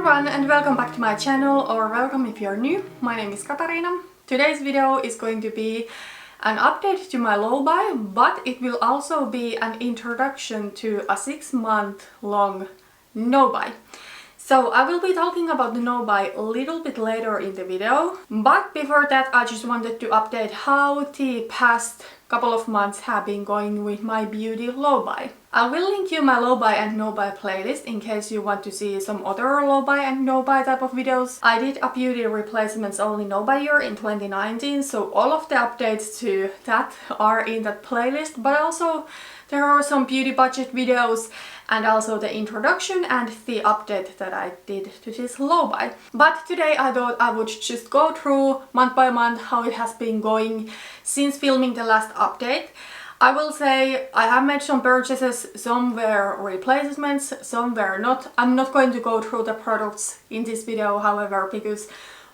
everyone and welcome back to my channel, or welcome if you're new. My name is Katarina. Today's video is going to be an update to my low buy, but it will also be an introduction to a 6-month long no buy. So I will be talking about the no buy a little bit later in the video, but before that I just wanted to update how the past couple of months have been going with my beauty low buy. I will link you my low buy and no buy playlist in case you want to see some other low buy and no buy type of videos. I did a beauty replacements only no buy year in 2019, so all of the updates to that are in that playlist, but also there are some beauty budget videos and also the introduction and the update that I did to this low buy. But today I thought I would just go through month by month how it has been going since filming the last update. I will say I have made some purchases, some were replacements, some were not. I'm not going to go through the products in this video, however, because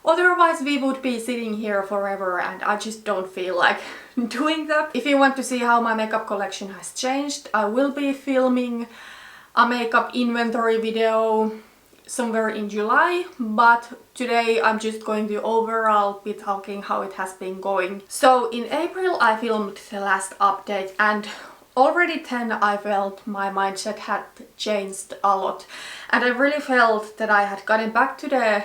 otherwise we would be sitting here forever and I just don't feel like doing that. If you want to see how my makeup collection has changed, I will be filming a makeup inventory video somewhere in July, but today I'm just going to overall be talking how it has been going. So in April I filmed the last update and already then I felt my mindset had changed a lot and I really felt that I had gotten back to the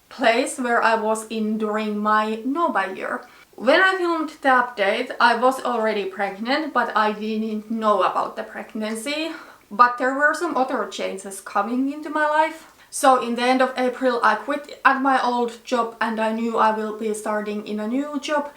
place where I was in during my no buy year. When I filmed the update I was already pregnant, but I didn't know about the pregnancy, but there were some other changes coming into my life. So in the end of April I quit at my old job and I knew I will be starting in a new job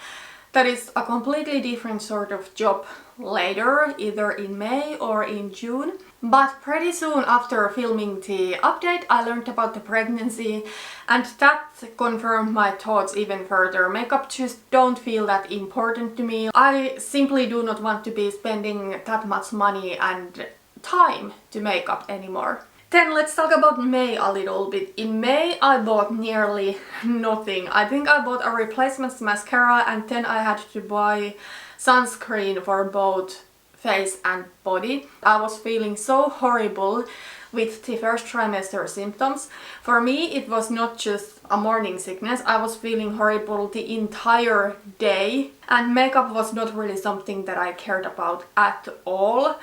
that is a completely different sort of job later, either in May or in June. But pretty soon after filming the update I learned about the pregnancy and that confirmed my thoughts even further. Makeup just don't feel that important to me. I simply do not want to be spending that much money and time to makeup anymore. Then let's talk about May a little bit. In May I bought nearly nothing. I think I bought a replacement mascara and then I had to buy sunscreen for both face and body. I was feeling so horrible with the first trimester symptoms. For me it was not just a morning sickness, I was feeling horrible the entire day and makeup was not really something that I cared about at all.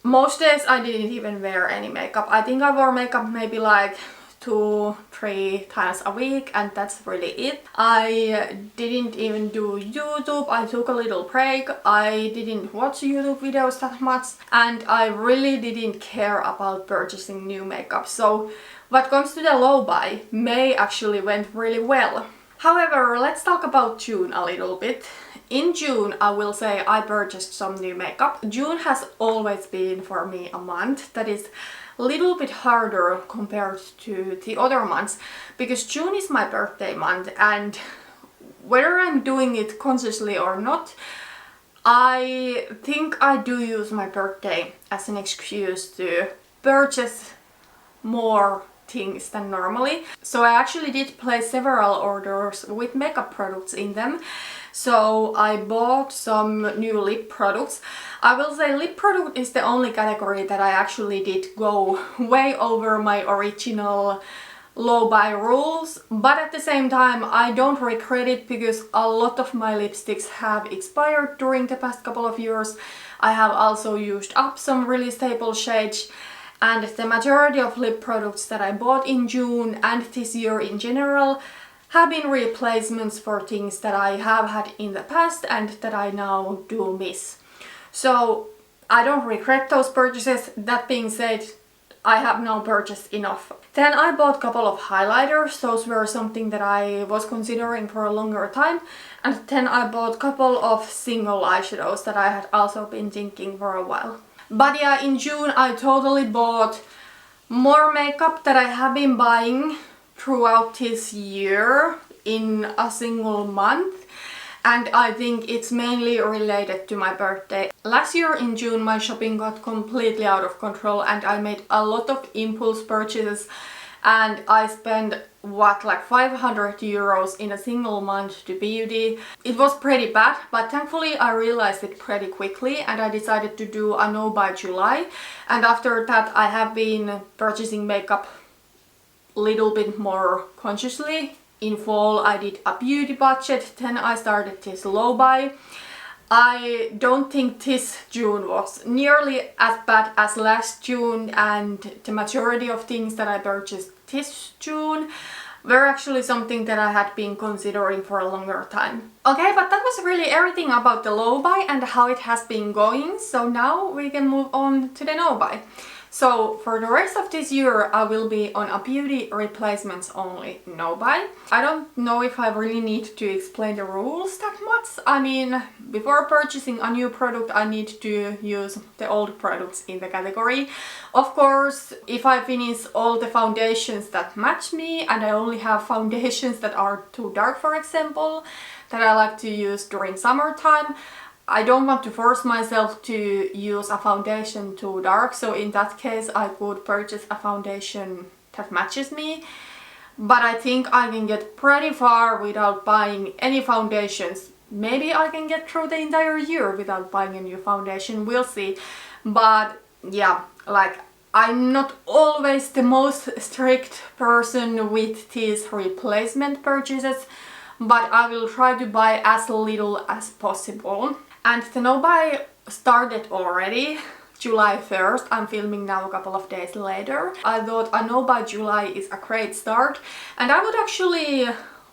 Most days I didn't even wear any makeup. I think I wore makeup maybe like 2-3 times a week and that's really it. I didn't even do YouTube. I took a little break. I didn't watch YouTube videos that much and I really didn't care about purchasing new makeup. So what comes to the low buy, May actually went really well. However, let's talk about June a little bit. In June, I will say I purchased some new makeup. June has always been for me a month that is a little bit harder compared to the other months because June is my birthday month and whether I'm doing it consciously or not, I think I do use my birthday as an excuse to purchase more things than normally. So I actually did place several orders with makeup products in them. So I bought some new lip products. I will say lip product is the only category that I actually did go way over my original low buy rules, but at the same time I don't regret it because a lot of my lipsticks have expired during the past couple of years. I have also used up some really staple shades and the majority of lip products that I bought in June and this year in general have been replacements for things that I have had in the past and that I now do miss. So I don't regret those purchases. That being said, I have now purchased enough. Then I bought a couple of highlighters. Those were something that I was considering for a longer time. And then I bought a couple of single eyeshadows that I had also been thinking for a while. But yeah, in June I totally bought more makeup that I have been buying throughout this year in a single month, and I think it's mainly related to my birthday. Last year in June my shopping got completely out of control and I made a lot of impulse purchases and I spent what, like 500 euros in a single month to beauty. It was pretty bad, but thankfully I realized it pretty quickly and I decided to do a no by July, and after that I have been purchasing makeup little bit more consciously. In fall I did a beauty budget, then I started this low buy. I don't think this June was nearly as bad as last June, and the majority of things that I purchased this June were actually something that I had been considering for a longer time. Okay, but that was really everything about the low buy and how it has been going, so now we can move on to the no buy. So for the rest of this year I will be on a beauty replacements only no buy. I don't know if I really need to explain the rules that much. I mean, before purchasing a new product I need to use the old products in the category. Of course, if I finish all the foundations that match me and I only have foundations that are too dark, for example, that I like to use during summertime, I don't want to force myself to use a foundation too dark, so in that case I could purchase a foundation that matches me. But I think I can get pretty far without buying any foundations. Maybe I can get through the entire year without buying a new foundation, we'll see. But yeah, like, I'm not always the most strict person with these replacement purchases, but I will try to buy as little as possible. And the no buy started already, July 1st. I'm filming now a couple of days later. I thought a no buy July is a great start, and I would actually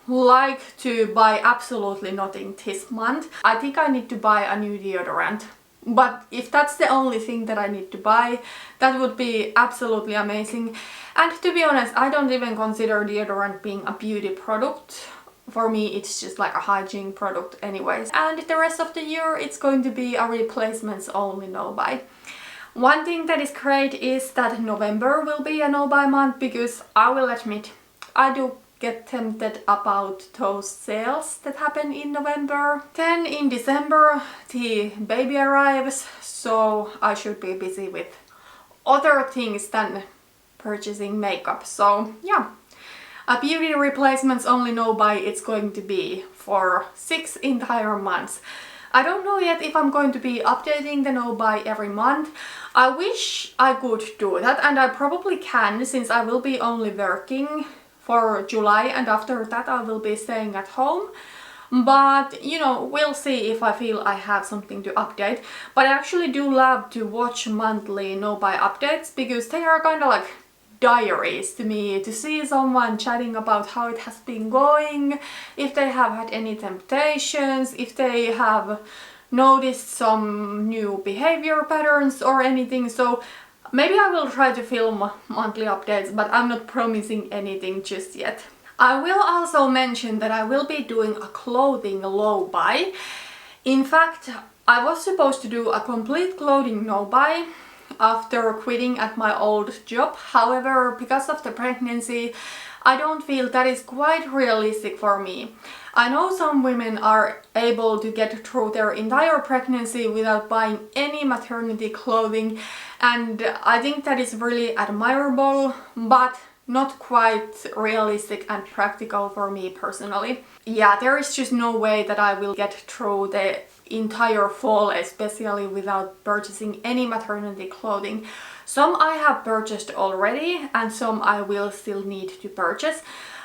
like to buy absolutely nothing this month. I think I need to buy a new deodorant. But if that's the only thing that I need to buy, that would be absolutely amazing. And to be honest, I don't even consider deodorant being a beauty product. For me it's just like a hygiene product anyways. And the rest of the year it's going to be a replacements only no buy. One thing that is great is that November will be a no buy month, because I will admit I do get tempted about those sales that happen in November. Then in December the baby arrives, so I should be busy with other things than purchasing makeup. So yeah, a beauty replacements only no buy it's going to be for 6 entire months. I don't know yet if I'm going to be updating the no buy every month. I wish I could do that, and I probably can, since I will be only working for July and after that I will be staying at home. But you know, we'll see if I feel I have something to update. But I actually do love to watch monthly no buy updates, because they are kind of like diaries to me, to see someone chatting about how it has been going, if they have had any temptations, if they have noticed some new behavior patterns or anything. So maybe I will try to film monthly updates, but I'm not promising anything just yet. I will also mention that I will be doing a clothing low buy. In fact, I was supposed to do a complete clothing no buy after quitting at my old job. However, because of the pregnancy, I don't feel that is quite realistic for me. I know some women are able to get through their entire pregnancy without buying any maternity clothing, and I think that is really admirable, but not quite realistic and practical for me personally. Yeah, there is just no way that I will get through the entire fall, especially without purchasing any maternity clothing. Some I have purchased already and some I will still need to purchase.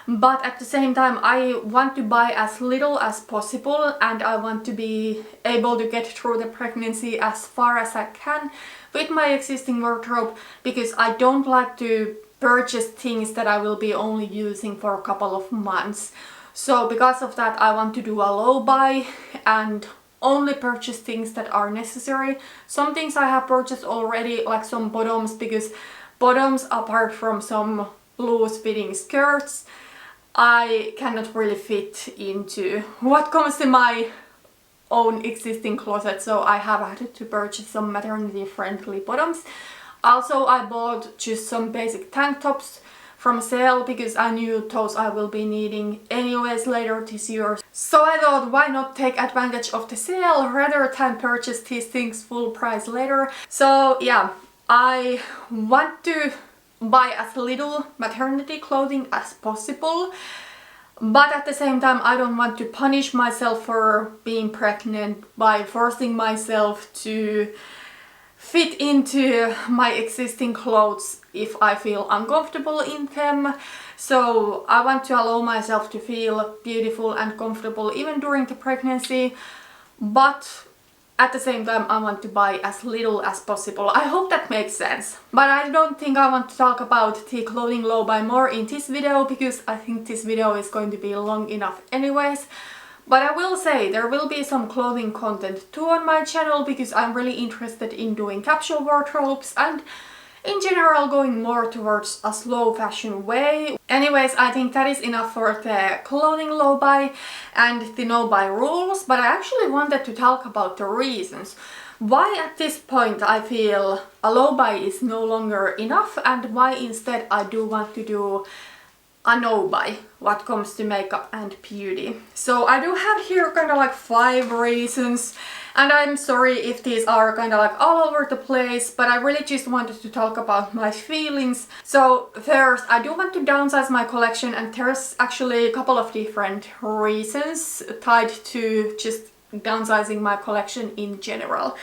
But at the same time I want to buy as little as possible, and I want to be able to get through the pregnancy as far as I can with my existing wardrobe, because I don't like to purchase things that I will be only using for a couple of months. So because of that I want to do a low buy and only purchase things that are necessary. Some things I have purchased already, like some bottoms, because bottoms, apart from some loose fitting skirts, I cannot really fit into what comes to my own existing closet, so I have had to purchase some maternity friendly bottoms. Also I bought just some basic tank tops from sale, because I knew those I will be needing anyways later this year. So I thought, why not take advantage of the sale rather than purchase these things full price later. So yeah, I want to buy as little maternity clothing as possible, but at the same time I don't want to punish myself for being pregnant by forcing myself to fit into my existing clothes if I feel uncomfortable in them. So I want to allow myself to feel beautiful and comfortable even during the pregnancy, but at the same time I want to buy as little as possible. I hope that makes sense. But I don't think I want to talk about the clothing low buy more in this video, because I think this video is going to be long enough anyways. But I will say there will be some clothing content too on my channel, because I'm really interested in doing capsule wardrobes and in general going more towards a slow fashion way. Anyways, I think that is enough for the clothing low buy and the no buy rules, but I actually wanted to talk about the reasons why at this point I feel a low buy is no longer enough, and why instead I do want to do a no buy what comes to makeup and beauty. So I do have here kind of like 5 reasons, and I'm sorry if these are kind of like all over the place, but I really just wanted to talk about my feelings. So first, I do want to downsize my collection, and there's actually a couple of different reasons tied to just downsizing my collection in general.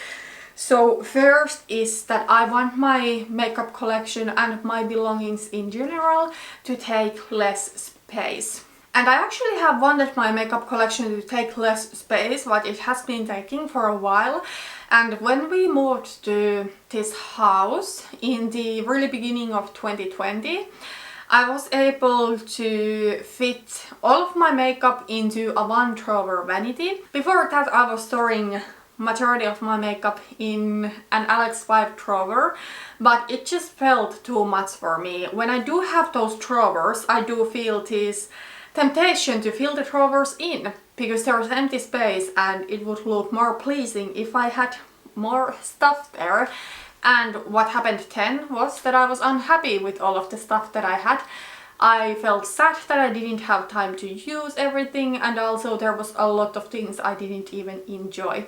So first is that I want my makeup collection and my belongings in general to take less space. And I actually have wanted my makeup collection to take less space, but it has been taking for a while. And when we moved to this house in the really beginning of 2020, I was able to fit all of my makeup into a one drawer vanity. Before that I was storing majority of my makeup in an Alex 5 drawer, but it just felt too much for me. When I do have those drawers, I do feel this temptation to fill the drawers in, because there is empty space and it would look more pleasing if I had more stuff there. And what happened then was that I was unhappy with all of the stuff that I had. I felt sad that I didn't have time to use everything, and also there was a lot of things I didn't even enjoy.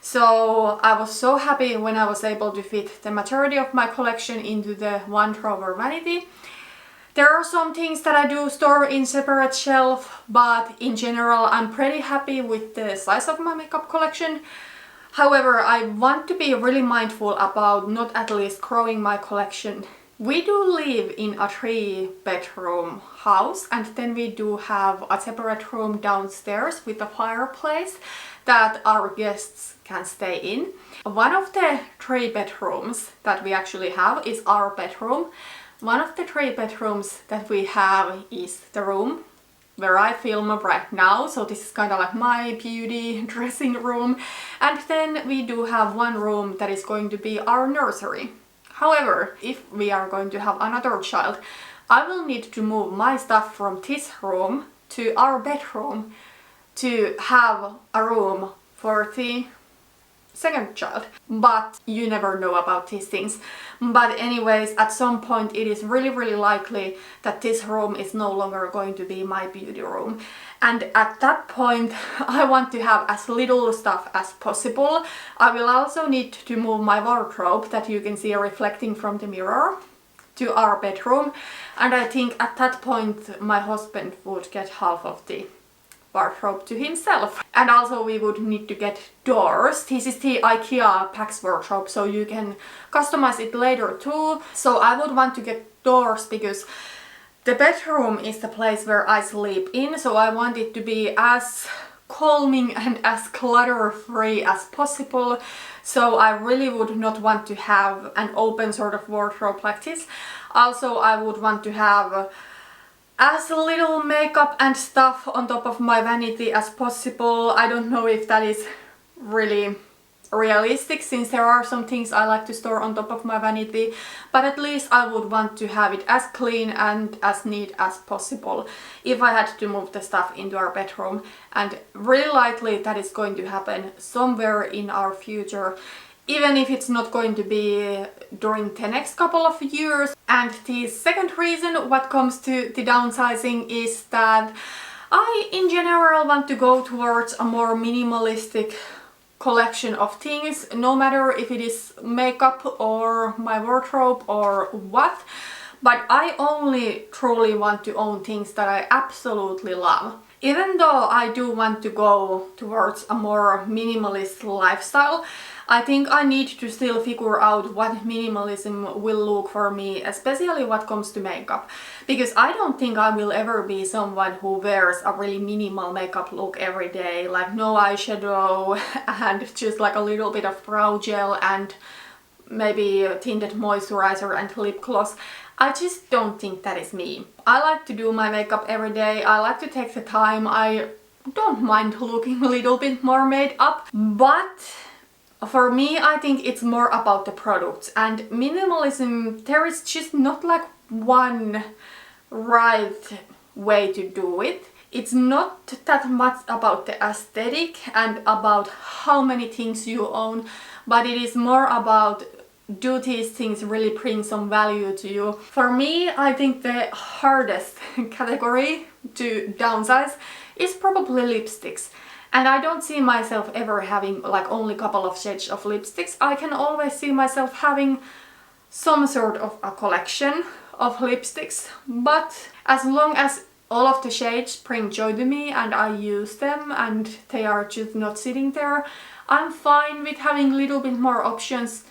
So I was so happy when I was able to fit the majority of my collection into the one drawer vanity. There are some things that I do store in separate shelf, but in general I'm pretty happy with the size of my makeup collection. However, I want to be really mindful about not at least growing my collection. We do live in a 3-bedroom house, and then we do have a separate room downstairs with a fireplace that our guests can stay in. One of the 3 bedrooms that we actually have is our bedroom. One of the 3 bedrooms that we have is the room where I film right now, so this is kind of like my beauty dressing room. And then we do have one room that is going to be our nursery. However, if we are going to have another child, I will need to move my stuff from this room to our bedroom to have a room for the second child. But you never know about these things. But anyways, at some point it is really likely that this room is no longer going to be my beauty room. And at that point I want to have as little stuff as possible. I will also need to move my wardrobe that you can see reflecting from the mirror to our bedroom. And I think at that point my husband would get half of the wardrobe to himself. And also we would need to get doors. This is the IKEA Pax wardrobe, so you can customize it later too. So I would want to get doors because the bedroom is the place where I sleep in, so I want it to be as calming and as clutter-free as possible. So I really would not want to have an open sort of wardrobe like this. Also, I would want to have as little makeup and stuff on top of my vanity as possible. I don't know if that is really realistic, since there are some things I like to store on top of my vanity, but at least I would want to have it as clean and as neat as possible if I had to move the stuff into our bedroom. And really likely that is going to happen somewhere in our future, even if it's not going to be during the next couple of years. And the second reason what comes to the downsizing is that I in general want to go towards a more minimalistic collection of things, no matter if it is makeup or my wardrobe or what. But I only truly want to own things that I absolutely love. Even though I do want to go towards a more minimalist lifestyle, I think I need to still figure out what minimalism will look for me, especially what comes to makeup. Because I don't think I will ever be someone who wears a really minimal makeup look every day, like no eyeshadow and just like a little bit of brow gel and maybe tinted moisturizer and lip gloss. I just don't think that is me. I like to do my makeup every day. I like to take the time. I don't mind looking a little bit more made up, but for me I think it's more about the products. And minimalism, there is just not like one right way to do it. It's not that much about the aesthetic and about how many things you own, but it is more about, do these things really bring some value to you? For me, I think the hardest category to downsize is probably lipsticks. And I don't see myself ever having like only a couple of shades of lipsticks. I can always see myself having some sort of a collection of lipsticks, but as long as all of the shades bring joy to me and I use them and they are just not sitting there, I'm fine with having a little bit more options.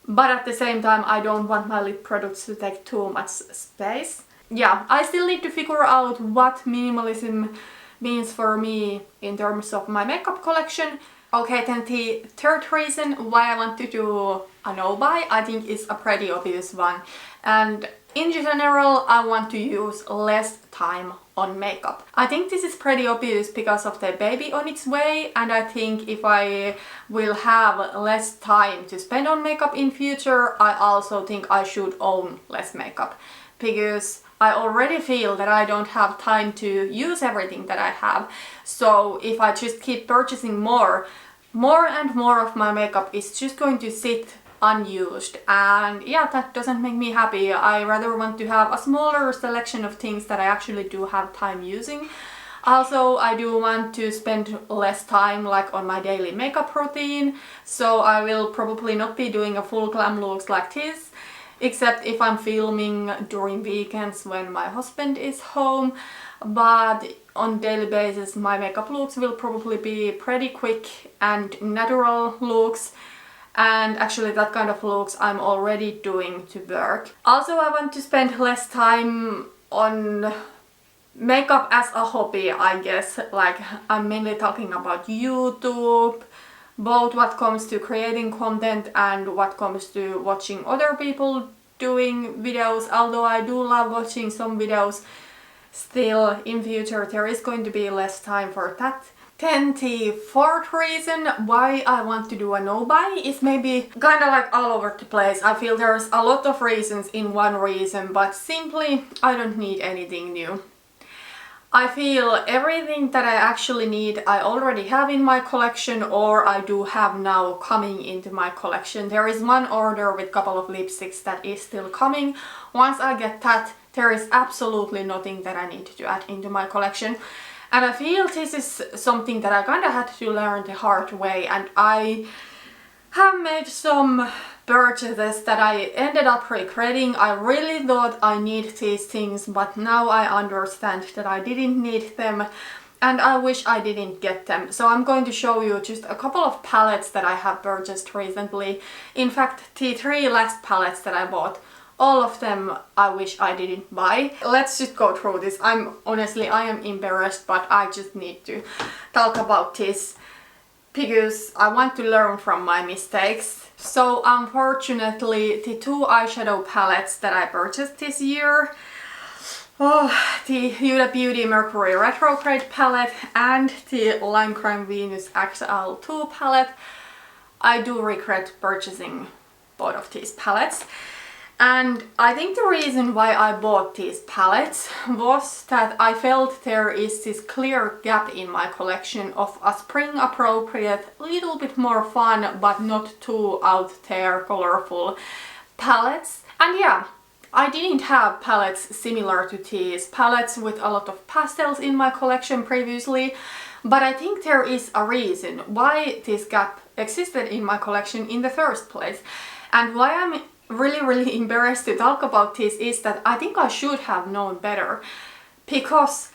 But at the same time, I don't want my lip products to take too much space. Yeah, I still need to figure out what minimalism means for me in terms of my makeup collection. Okay, then the third reason why I want to do a no-buy, I think is a pretty obvious one. And in general, I want to use less time on makeup. I think this is pretty obvious because of the baby on its way, and I think if I will have less time to spend on makeup in future, I also think I should own less makeup, because I already feel that I don't have time to use everything that I have. So if I just keep purchasing more and more of my makeup is just going to sit unused, and yeah, that doesn't make me happy. I rather want to have a smaller selection of things that I actually do have time using. Also, I do want to spend less time like on my daily makeup routine, so I will probably not be doing a full glam looks like this, except if I'm filming during weekends when my husband is home. But on daily basis my makeup looks will probably be pretty quick and natural looks. And actually that kind of looks I'm already doing to work. Also, I want to spend less time on makeup as a hobby, I guess. Like, I'm mainly talking about YouTube, both what comes to creating content and what comes to watching other people doing videos. Although I do love watching some videos, still in future there is going to be less time for that. Then the fourth reason why I want to do a no-buy is maybe kind of like all over the place. I feel there's a lot of reasons in one reason, but simply I don't need anything new. I feel everything that I actually need I already have in my collection, or I do have now coming into my collection. There is one order with a couple of lipsticks that is still coming. Once I get that, there is absolutely nothing that I need to add into my collection. And I feel this is something that I kind of had to learn the hard way, and I have made some purchases that I ended up regretting. I really thought I need these things, but now I understand that I didn't need them and I wish I didn't get them. So I'm going to show you just a couple of palettes that I have purchased recently. In fact, the 3 last palettes that I bought, all of them I wish I didn't buy. Let's just go through this. I am embarrassed, but I just need to talk about this because I want to learn from my mistakes. So unfortunately, the 2 eyeshadow palettes that I purchased this year, the Huda Beauty Mercury Retrograde palette and the Lime Crime Venus XL2 palette, I do regret purchasing both of these palettes. And I think the reason why I bought these palettes was that I felt there is this clear gap in my collection of a spring appropriate, little bit more fun but not too out there colorful palettes. And yeah, I didn't have palettes similar to these palettes with a lot of pastels in my collection previously, but I think there is a reason why this gap existed in my collection in the first place. And why I'm really embarrassed to talk about this is that I think I should have known better, because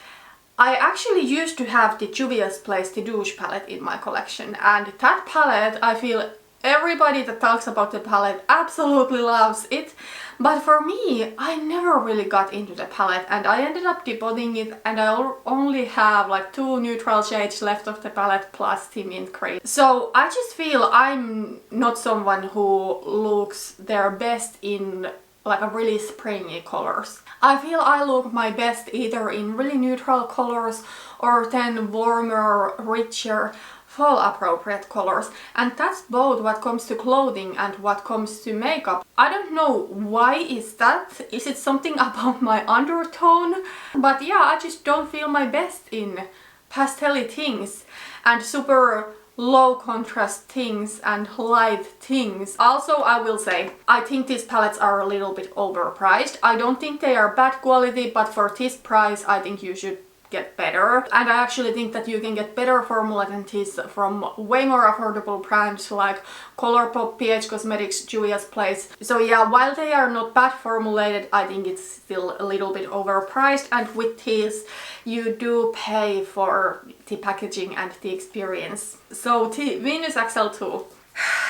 I actually used to have the Juvia's Place The Douche palette in my collection, and that palette I feel everybody that talks about the palette absolutely loves it. But for me, I never really got into the palette and I ended up debotting it, and I only have like 2 neutral shades left of the palette plus the mint cream. So I just feel I'm not someone who looks their best in like a really springy colors. I feel I look my best either in really neutral colors or then warmer, richer, fall appropriate colors, and that's both what comes to clothing and what comes to makeup. I don't know why is that. Is it something about my undertone? But yeah, I just don't feel my best in pastel-y things and super low contrast things and light things. Also, I will say, I think these palettes are a little bit overpriced. I don't think they are bad quality, but for this price I think you should get better. And I actually think that you can get better formula than this from way more affordable brands like Colourpop, PH Cosmetics, Juvia's Place. So yeah, while they are not bad formulated, I think it's still a little bit overpriced, and with these you do pay for the packaging and the experience. So the Venus XL2.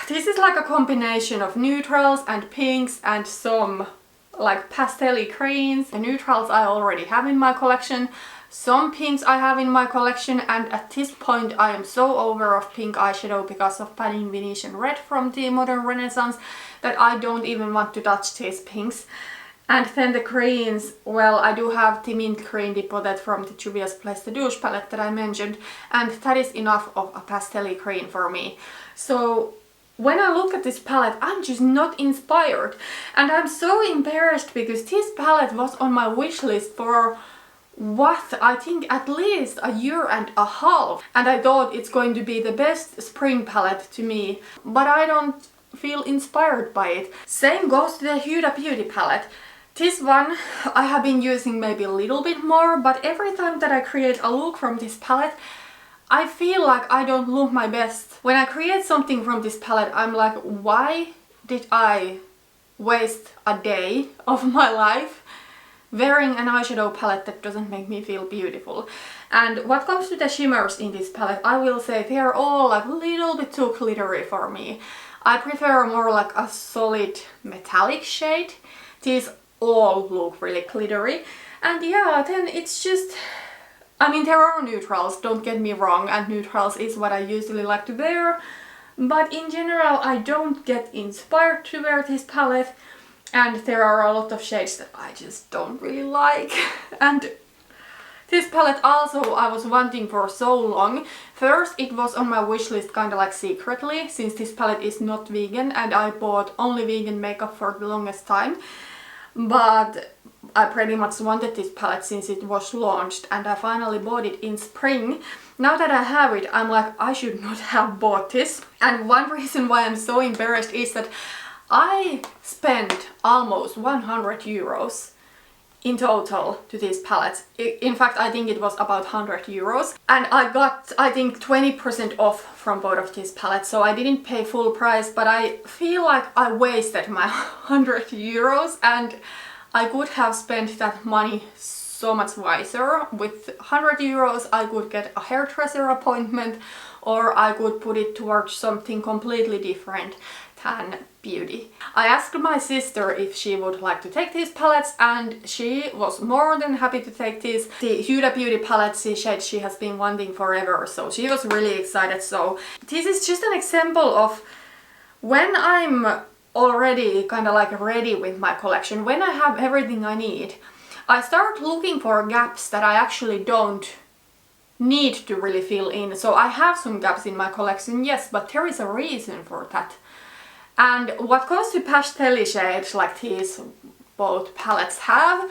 This is like a combination of neutrals and pinks and some like pastel-y greens. The neutrals I already have in my collection. Some pinks I have in my collection, and at this point I am so over of pink eyeshadow because of Padding Venetian Red from the Modern Renaissance that I don't even want to touch these pinks. And then the greens, well, I do have the mint green depotted from the Juvia's Place the Douche palette that I mentioned, and that is enough of a pastel-y green for me. So when I look at this palette, I'm just not inspired, and I'm so embarrassed because this palette was on my wish list for what, I think at least a year and a half, and I thought it's going to be the best spring palette to me, but I don't feel inspired by it. Same goes to the Huda Beauty palette. This one I have been using maybe a little bit more, but every time that I create a look from this palette, I feel like I don't look my best. When I create something from this palette, I'm like, why did I waste a day of my life wearing an eyeshadow palette that doesn't make me feel beautiful? And what comes to the shimmers in this palette, I will say they are all like a little bit too glittery for me. I prefer more like a solid metallic shade. These all look really glittery. And yeah, then it's just, I mean, there are neutrals, don't get me wrong, and neutrals is what I usually like to wear, but in general I don't get inspired to wear this palette. And there are a lot of shades that I just don't really like. And this palette also I was wanting for so long. First it was on my wish list kind of like secretly, since this palette is not vegan and I bought only vegan makeup for the longest time. But I pretty much wanted this palette since it was launched, and I finally bought it in spring. Now that I have it, I'm like, I should not have bought this. And one reason why I'm so embarrassed is that I spent almost 100 euros in total to these palettes. In fact, I think it was about 100 euros. And I got, I think, 20% off from both of these palettes. So I didn't pay full price, but I feel like I wasted my 100 euros and I could have spent that money so much wiser. With 100 euros I could get a hairdresser appointment, or I could put it towards something completely different than beauty. I asked my sister if she would like to take these palettes, and she was more than happy to take these. The Huda Beauty palette, the shade she has been wanting forever, so she was really excited. So this is just an example of when I'm already kind of like ready with my collection, when I have everything I need, I start looking for gaps that I actually don't need to really fill in. So I have some gaps in my collection, yes, but there is a reason for that. And what comes to pastel shades like these both palettes have,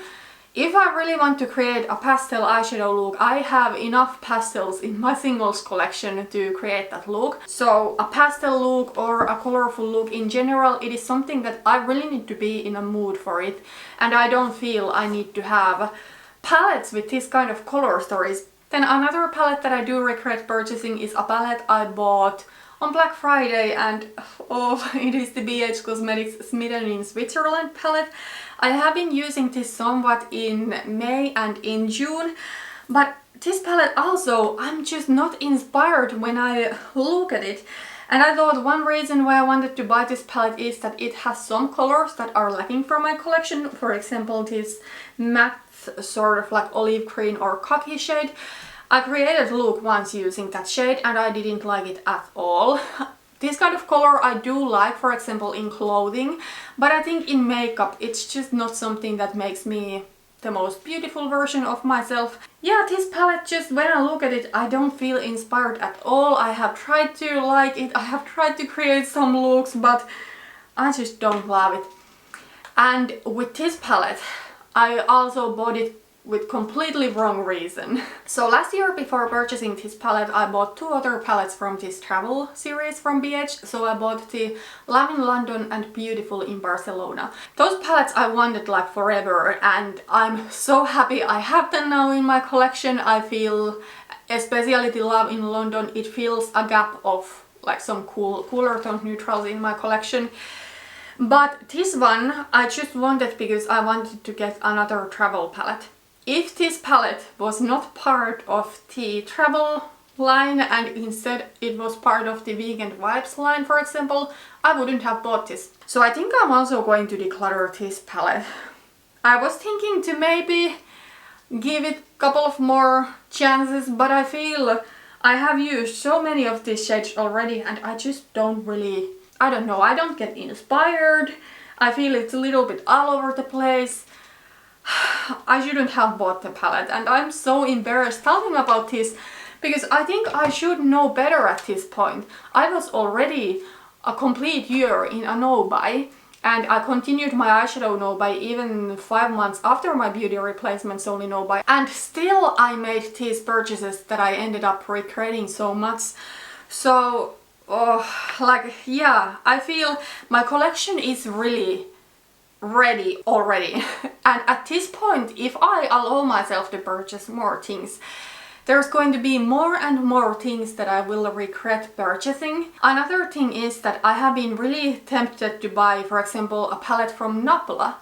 if I really want to create a pastel eyeshadow look, I have enough pastels in my singles collection to create that look. So a pastel look or a colorful look in general, it is something that I really need to be in a mood for it. And I don't feel I need to have palettes with this kind of color stories. Then another palette that I do regret purchasing is a palette I bought on Black Friday, and oh, it is the BH Cosmetics Smitten in Switzerland palette. I have been using this somewhat in May and in June, but this palette also, I'm just not inspired when I look at it. And I thought one reason why I wanted to buy this palette is that it has some colors that are lacking from my collection. For example, this matte sort of like olive green or khaki shade. I created a look once using that shade and I didn't like it at all. This kind of color I do like, for example, in clothing, but I think in makeup it's just not something that makes me the most beautiful version of myself. Yeah, this palette, just when I look at it, I don't feel inspired at all. I have tried to like it, I have tried to create some looks, but I just don't love it. And with this palette, I also bought it with completely wrong reason. So last year, before purchasing this palette, I bought two other palettes from this travel series from BH. So I bought the Love in London and Beautiful in Barcelona. Those palettes I wanted like forever, and I'm so happy I have them now in my collection. I feel, especially the Love in London, it fills a gap of like some cooler tone neutrals in my collection. But this one I just wanted because I wanted to get another travel palette. If this palette was not part of the travel line and instead it was part of the Weekend Vibes line, for example, I wouldn't have bought this. So I think I'm also going to declutter this palette. I was thinking to maybe give it a couple of more chances, but I feel I have used so many of these shades already and I just don't really, I don't know, I don't get inspired. I feel it's a little bit all over the place. I shouldn't have bought the palette and I'm so embarrassed talking about this because I think I should know better at this point. I was already a complete year in a no-buy and I continued my eyeshadow no-buy even 5 months after my beauty replacements only no-buy, and still I made these purchases that I ended up regretting so much. So like, yeah, I feel my collection is really ready already. And at this point, if I allow myself to purchase more things, there's going to be more and more things that I will regret purchasing. Another thing is that I have been really tempted to buy, for example, a palette from Nabla.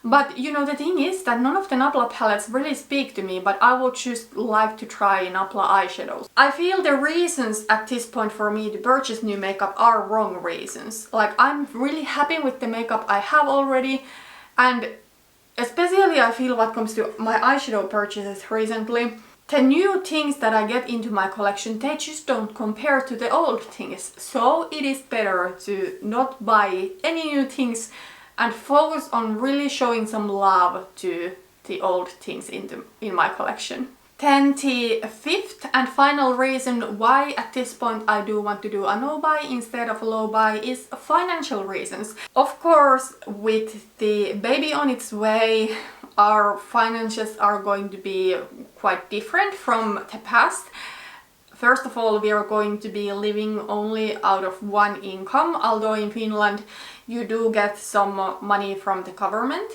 But you know, the thing is that none of the Nabla palettes really speak to me, but I would just like to try Nabla eyeshadows. I feel the reasons at this point for me to purchase new makeup are wrong reasons. Like, I'm really happy with the makeup I have already, and especially I feel what comes to my eyeshadow purchases recently, the new things that I get into my collection, they just don't compare to the old things. So it is better to not buy any new things and focus on really showing some love to the old things in my collection. Then the fifth and final reason why at this point I do want to do a no-buy instead of a low-buy is financial reasons. Of course, with the baby on its way, our finances are going to be quite different from the past. First of all, we are going to be living only out of one income, although in Finland you do get some money from the government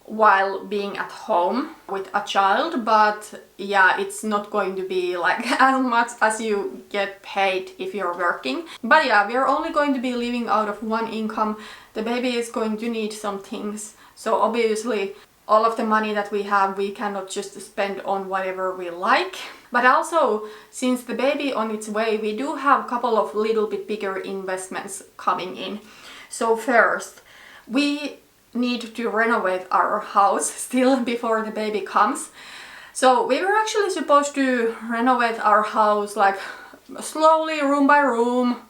while being at home with a child, but yeah, it's not going to be like as much as you get paid if you're working. But yeah, we are only going to be living out of one income. The baby is going to need some things, so obviously all of the money that we have we cannot just spend on whatever we like. But also, since the baby on its way, we do have a couple of little bit bigger investments coming in. So first, we need to renovate our house still before the baby comes. So we were actually supposed to renovate our house like slowly, room by room,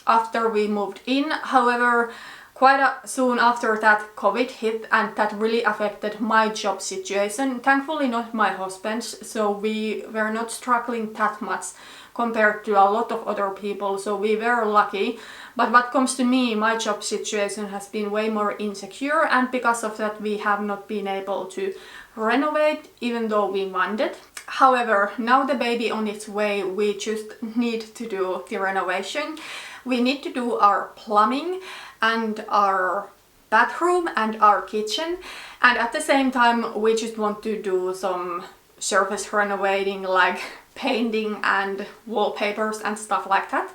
after we moved in. However, quite soon after that, COVID hit, and that really affected my job situation. Thankfully not my husband's, so we were not struggling that much compared to a lot of other people, so we were lucky. But what comes to me, my job situation has been way more insecure, and because of that we have not been able to renovate even though we wanted. However, now the baby on its way, we just need to do the renovation. We need to do our plumbing and our bathroom and our kitchen, and at the same time we just want to do some surface renovating like painting and wallpapers and stuff like that.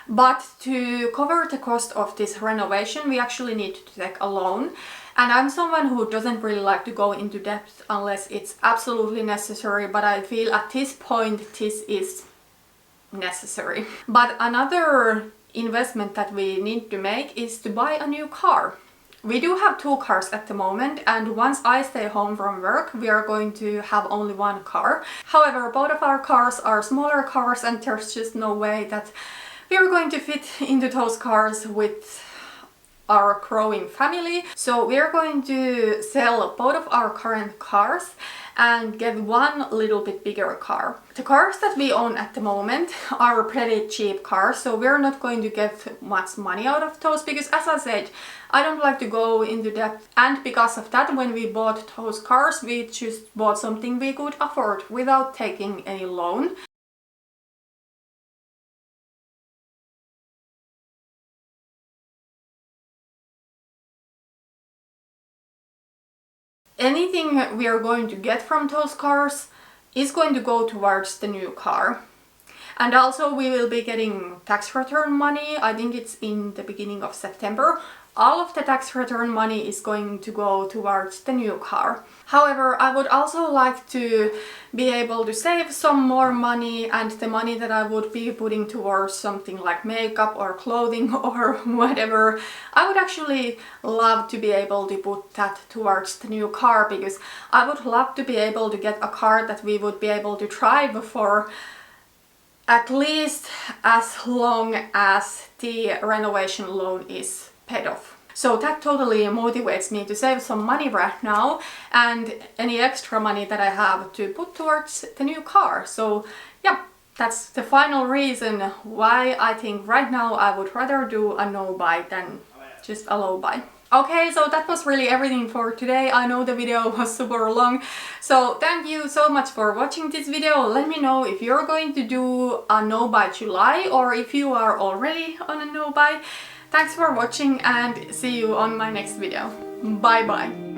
But to cover the cost of this renovation we actually need to take a loan, and I'm someone who doesn't really like to go into debt unless it's absolutely necessary, but I feel at this point this is necessary. But another investment that we need to make is to buy a new car. We do have 2 cars at the moment, and once I stay home from work we are going to have only 1 car. However, both of our cars are smaller cars and there's just no way that we are going to fit into those cars with our growing family. So we are going to sell both of our current cars and get 1 little bit bigger car. The cars that we own at the moment are pretty cheap cars, so we're not going to get much money out of those because, as I said, I don't like to go into debt, and because of that, when we bought those cars we just bought something we could afford without taking any loan. Anything we are going to get from those cars is going to go towards the new car. And also we will be getting tax return money. I think it's in the beginning of September. All of the tax return money is going to go towards the new car. However, I would also like to be able to save some more money, and the money that I would be putting towards something like makeup or clothing or whatever, I would actually love to be able to put that towards the new car, because I would love to be able to get a car that we would be able to drive for at least as long as the renovation loan is paid off. So that totally motivates me to save some money right now, and any extra money that I have to put towards the new car. So yeah, that's the final reason why I think right now I would rather do a no buy than just a low buy. Okay, so that was really everything for today. I know the video was super long, so thank you so much for watching this video. Let me know if you're going to do a no buy July or if you are already on a no buy. Thanks for watching and see you on my next video. Bye bye!